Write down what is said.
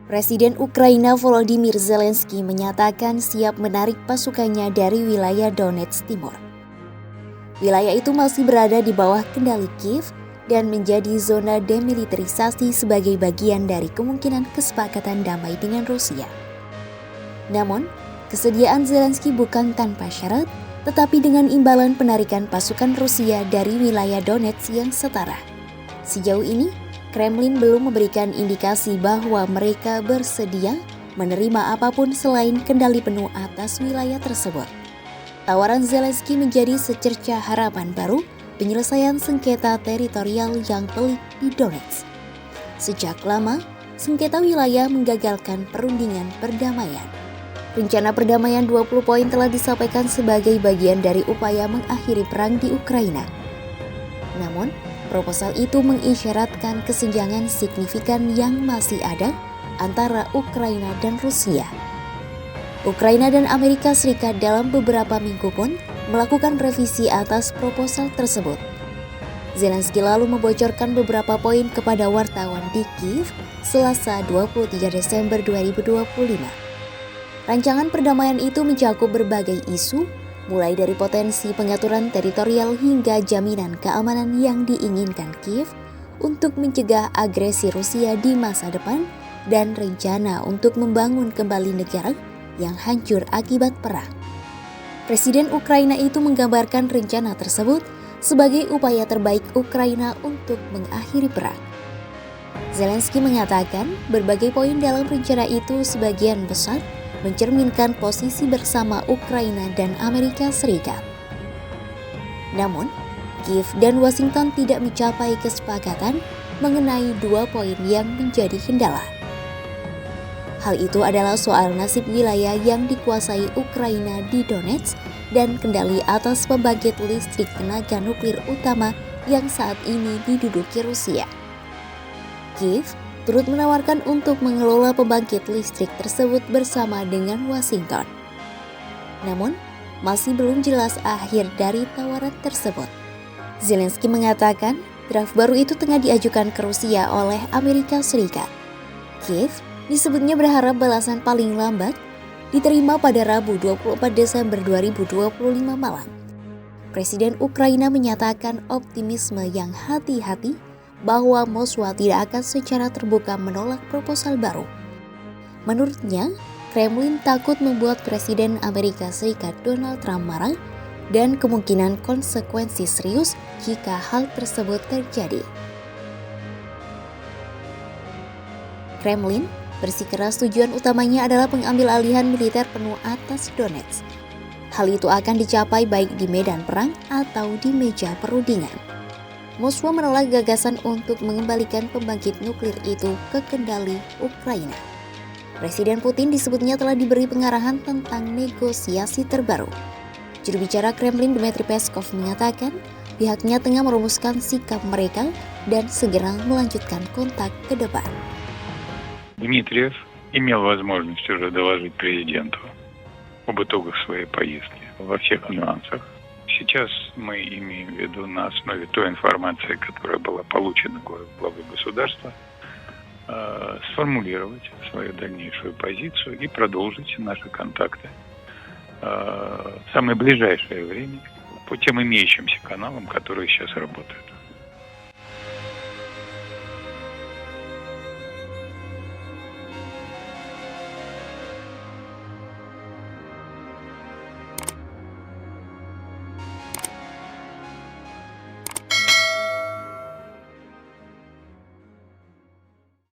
Presiden Ukraina Volodymyr Zelensky menyatakan siap menarik pasukannya dari wilayah Donetsk Timur. Wilayah itu masih berada di bawah kendali Kiev dan menjadi zona demilitarisasi sebagai bagian dari kemungkinan kesepakatan damai dengan Rusia. Namun, kesediaan Zelensky bukan tanpa syarat, tetapi dengan imbalan penarikan pasukan Rusia dari wilayah Donetsk yang setara. Sejauh ini, Kremlin belum memberikan indikasi bahwa mereka bersedia menerima apapun selain kendali penuh atas wilayah tersebut. Tawaran Zelensky menjadi secerca harapan baru penyelesaian sengketa teritorial yang pelik di Donetsk. Sejak lama, sengketa wilayah menggagalkan perundingan perdamaian. Rencana perdamaian 20 poin telah disampaikan sebagai bagian dari upaya mengakhiri perang di Ukraina. Namun, proposal itu mengisyaratkan kesenjangan signifikan yang masih ada antara Ukraina dan Rusia. Ukraina dan Amerika Serikat dalam beberapa minggu pun melakukan revisi atas proposal tersebut. Zelensky lalu membocorkan beberapa poin kepada wartawan di Kiev Selasa 23 Desember 2025. Rancangan perdamaian itu mencakup berbagai isu, mulai dari potensi pengaturan teritorial hingga jaminan keamanan yang diinginkan Kiev untuk mencegah agresi Rusia di masa depan dan rencana untuk membangun kembali negara yang hancur akibat perang. Presiden Ukraina itu menggambarkan rencana tersebut sebagai upaya terbaik Ukraina untuk mengakhiri perang. Zelensky mengatakan berbagai poin dalam rencana itu sebagian besar mencerminkan posisi bersama Ukraina dan Amerika Serikat. Namun, Kiev dan Washington tidak mencapai kesepakatan mengenai 2 poin yang menjadi kendala. Hal itu adalah soal nasib wilayah yang dikuasai Ukraina di Donetsk dan kendali atas pembangkit listrik tenaga nuklir utama yang saat ini diduduki Rusia. Kiev turut menawarkan untuk mengelola pembangkit listrik tersebut bersama dengan Washington. Namun, masih belum jelas akhir dari tawaran tersebut. Zelensky mengatakan draft baru itu tengah diajukan ke Rusia oleh Amerika Serikat. Kiev disebutnya berharap balasan paling lambat diterima pada Rabu 24 Desember 2025 malam. Presiden Ukraina menyatakan optimisme yang hati-hati bahwa Moskwa tidak akan secara terbuka menolak proposal baru. Menurutnya, Kremlin takut membuat Presiden Amerika Serikat Donald Trump marah dan kemungkinan konsekuensi serius jika hal tersebut terjadi. Kremlin bersikeras tujuan utamanya adalah pengambil alihan militer penuh atas Donetsk. Hal itu akan dicapai baik di medan perang atau di meja perundingan. Moskwa menolak gagasan untuk mengembalikan pembangkit nuklir itu ke kendali Ukraina. Presiden Putin disebutnya telah diberi pengarahan tentang negosiasi terbaru. Juru bicara Kremlin Dmitry Peskov mengatakan pihaknya tengah merumuskan sikap mereka dan segera melanjutkan kontak ke depan. Дмитриев имел возможность уже доложить президенту об итогах своей поездки во всех нюансах. Сейчас мы имеем в виду на основе той информации, которая была получена главой государства, сформулировать свою дальнейшую позицию и продолжить наши контакты в самое ближайшее время по тем имеющимся каналам, которые сейчас работают.